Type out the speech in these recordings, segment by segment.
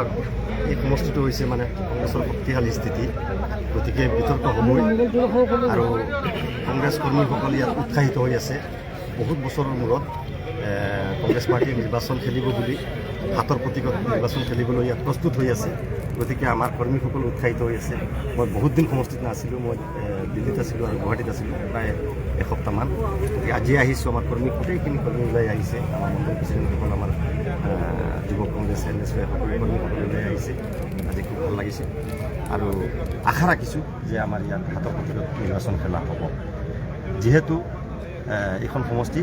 আমাৰ এই সমষ্টিটো হৈছে মানে কংগ্ৰেছৰ শক্তিশালী স্থিতি, গতিকে বিতৰ্ক হ'বই। আৰু কংগ্ৰেছ কৰ্মীসকল ইয়াত উৎসাহিত হৈ আছে। বহুত বছৰৰ মূৰত কংগ্ৰেছ পাৰ্টীৰ নিৰ্বাচন খেলিব বুলি হাতৰ প্ৰতীকত নিৰ্বাচন খেলিবলৈ ইয়াত প্ৰস্তুত হৈ আছে। গতিকে আমাৰ কৰ্মীসকল উৎসাহিত হৈ আছে। মই বহুত দিন সমষ্টিত নাছিলোঁ, মই দিল্লীত আছিলোঁ আৰু গুৱাহাটীত আছিলোঁ প্ৰায় এসপ্তাহমান। গতিকে আজি আহিছোঁ, আমাৰ কৰ্মী গোটেইখিনি কৰ্মী ওলাই আহিছে। আমাৰ মণ্ডল প্ৰেচিডেণ্টসকল, আমাৰ যুৱ কংগ্ৰেছ NSY সকলো কৰ্মীসকল ওলাই আহিছে। আজি খুব ভাল লাগিছে আৰু আশা ৰাখিছোঁ যে আমাৰ ইয়াত হাতৰ প্ৰতীকত নিৰ্বাচন খেলা হ'ব। যিহেতু এইখন সমষ্টি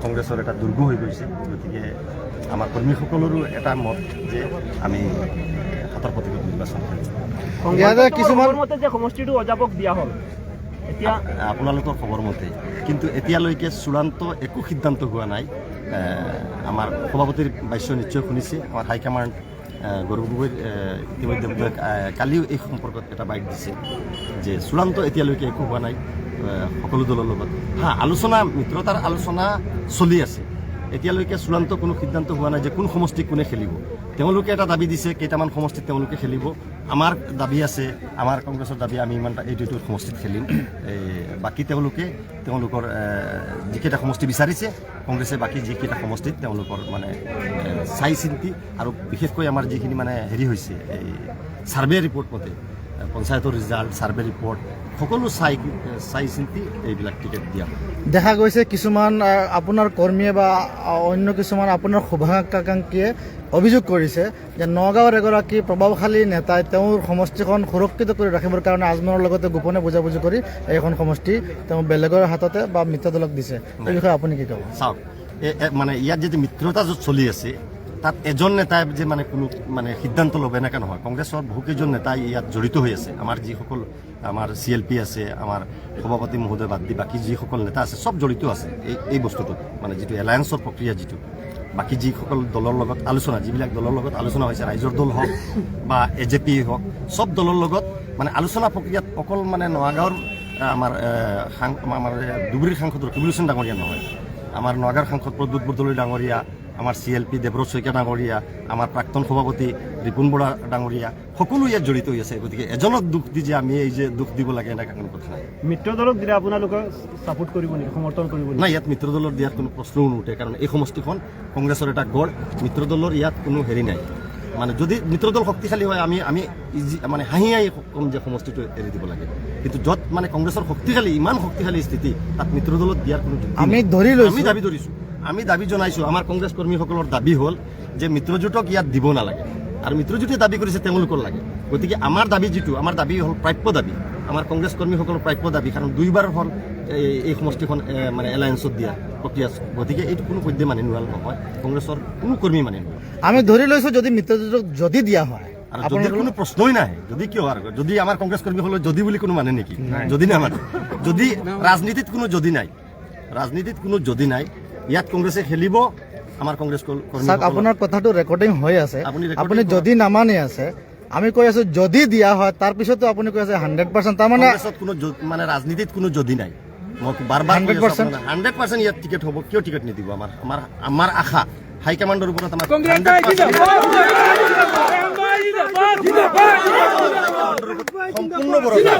কংগ্ৰেছৰ এটা দুৰ্গ হৈ গৈছে, গতিকে আমাৰ কৰ্মীসকলৰো এটা মত যে আমি হাতৰ প্ৰতীকত নিৰ্বাচন কৰিম। কিছুমান মতে যে সমষ্টিটো অজাপক দিয়া হ'ল, এতিয়া আপোনালোকৰ খবৰ মতে, কিন্তু এতিয়ালৈকে চূড়ান্ত একো সিদ্ধান্ত হোৱা নাই। আমাৰ সভাপতিৰ বাক্য নিশ্চয় শুনিছে। আমাৰ হাইকমাণ্ড গৌৰৱ গগৈৰ ইতিমধ্যে কালিও এই সম্পৰ্কত এটা বাইট দিছে যে চূড়ান্ত এতিয়ালৈকে একো হোৱা নাই সকলো দলৰ লগত। আলোচনা, মিত্ৰতাৰ আলোচনা চলি আছে। এতিয়ালৈকে চূড়ান্ত কোনো সিদ্ধান্ত হোৱা নাই যে কোন সমষ্টি কোনে খেলিব। তেওঁলোকে এটা দাবী দিছে, কেইটামান সমষ্টিত তেওঁলোকে খেলিব। আমাৰ দাবী আছে, আমাৰ কংগ্ৰেছৰ দাবী, আমি ইমানটা এইটো সমষ্টিত খেলিম। বাকী তেওঁলোকৰ যিকেইটা সমষ্টি বিচাৰিছে কংগ্ৰেছে, বাকী যিকেইটা সমষ্টিত তেওঁলোকৰ মানে চাই চিন্তি, আৰু বিশেষকৈ আমাৰ যিখিনি মানে হেৰি হৈছে এই ছাৰ্ভে ৰিপৰ্ট মতে, পঞ্চায়তৰ ৰিজাল্ট, ছাৰ্ভে ৰিপৰ্ট সকলো চাই চিন্তি এইবিলাক টিকেট দিয়া হয়। দেখা গৈছে কিছুমান আপোনাৰ কৰ্মীয়ে বা অন্য কিছুমান আপোনাৰ শুভাকাংক্ষীয়ে অভিযোগ কৰিছে যে নগাঁৱৰ এগৰাকী প্ৰভাৱশালী নেতাই তেওঁৰ সমষ্টিখন সুৰক্ষিত কৰি ৰাখিবৰ কাৰণে আজমলৰ লগতে গোপনে বুজাবুজি কৰি এইখন সমষ্টি তেওঁ বেলেগৰ হাততে বা মিত্ৰ দলক দিছে। এই বিষয়ে আপুনি কি ক'ব? চাওক, মানে ইয়াত যদি মিত্ৰতা য'ত চলি আছে, তাত এজন নেতাই যে মানে কোনো মানে সিদ্ধান্ত ল'ব এনেকৈ নহয়। কংগ্ৰেছৰ বহুকেইজন নেতাই ইয়াত জড়িত হৈ আছে। আমাৰ যিসকল আমাৰ CLP আছে, আমাৰ সভাপতি মহোদয় বাদ দি বাকী যিসকল নেতা আছে চব জড়িত আছে এই বস্তুটোত, মানে যিটো এলায়েন্সৰ প্ৰক্ৰিয়া, যিটো বাকী যিসকল দলৰ লগত আলোচনা, যিবিলাক দলৰ লগত আলোচনা হৈছে, ৰাইজৰ দল হওক বা AJP হওক, চব দলৰ লগত মানে আলোচনা প্ৰক্ৰিয়াত অকল মানে নগাঁৱৰ আমাৰ ধুবুৰীৰ সাংসদ ৰকিবুল হুছেইন ডাঙৰীয়া নহয়, আমাৰ নগাঁৱৰ সাংসদ প্ৰদ্যুৎ বৰদলৈ ডাঙৰীয়া, আমাৰ CLP দেৱব্ৰত শইকীয়া ডাঙৰীয়া, আমাৰ প্ৰাক্তন সভাপতি ৰিপুণ বৰা ডাঙৰীয়া, সকলো ইয়াত জড়িত হৈ আছে। গতিকে এজনক দুখ দি যে আমি এই যে দুখ দিব লাগে এনেকুৱা কোনো কথা নাই। মিত্ৰ দলক দিলে আপোনালোকে ছাপোৰ্ট কৰিব নেকি, সমৰ্থন কৰিব নেকি? নাই, ইয়াত মিত্ৰ দলৰ দিয়াৰ কোনো প্ৰশ্নও নুঠে, কাৰণ এই সমষ্টিখন কংগ্ৰেছৰ এটা গড়। মিত্ৰ দলৰ ইয়াত কোনো হেৰি নাই। মানে যদি মিত্ৰ দল শক্তিশালী হয়, আমি মানে হাঁহি কম যে সমষ্টিটো এৰি দিব লাগে। কিন্তু য'ত মানে কংগ্ৰেছৰ শক্তিশালী, ইমান শক্তিশালী স্থিতি, তাত মিত্ৰ দলত দিয়াৰ কোনো আমি দাবী ধৰিছোঁ, আমি দাবী জনাইছোঁ। আমাৰ কংগ্ৰেছ কৰ্মীসকলৰ দাবী হ'ল যে মিত্ৰজোঁটক ইয়াত দিব নালাগে, আৰু মিত্ৰজোঁটে দাবী কৰিছে তেওঁলোকৰ লাগে। গতিকে আমাৰ দাবী হ'ল প্ৰাপ্য দাবী, আমাৰ কংগ্ৰেছ কৰ্মীসকলৰ প্ৰাপ্য দাবী, কাৰণ দুইবাৰ হ'ল এই সমষ্টিখন মানে এলায়েন্সত দিয়া প্ৰক্ৰিয়া। গতিকে এইটো কোনো পধ্যে মানি লোৱা নহয়, কংগ্ৰেছৰ কোনো কৰ্মী মানি নোলোৱা। আমি ধৰি লৈছোঁ যদি মিত্ৰজোঁটক যদি দিয়া হয়, আৰু যদি কোনো প্ৰশ্নই নাই, যদি কিয় আৰু যদি আমাৰ কংগ্ৰেছ কৰ্মীসকলৰ যদি বুলি কোনো মানে নেকি? যদি নামানে, যদি ৰাজনীতিত কোনো যদি নাই, ইয়াত কংগ্ৰেছে খেলিব। আমাৰ কংগ্ৰেছ কৰ্মী, আপোনাৰ কথাটো ৰেকৰ্ডিং হৈ আছে, আপুনি যদি নামানি আছে, আমি কৈ আছো যদি দিয়া হয়, তাৰপিছতো আপুনি কৈ আছে 100%। তাৰমানে কোনো মানে ৰাজনীতিত কোনো যদি নাই। মই বাৰবাৰ 100% ইয়াত টিকেট হ'ব। কিয় টিকেট নিদিব? আমাৰ আশা হাইকমাণ্ডৰ ওপৰত আমাৰ সম্পূৰ্ণ ভৰসা।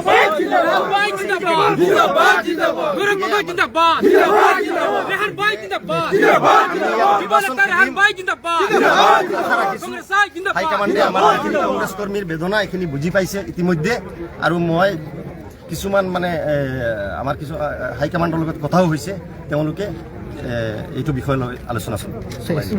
হাইকমাণ্ডে আমাৰ কংগ্ৰেছ কৰ্মীৰ বেদনা এইখিনি বুজি পাইছে ইতিমধ্যে, আৰু মই কিছুমান মানে আমাৰ কিছু হাইকমাণ্ডৰ লগত কথাও হৈছে, তেওঁলোকে এইটো বিষয় লৈ আলোচনা চলাইছে।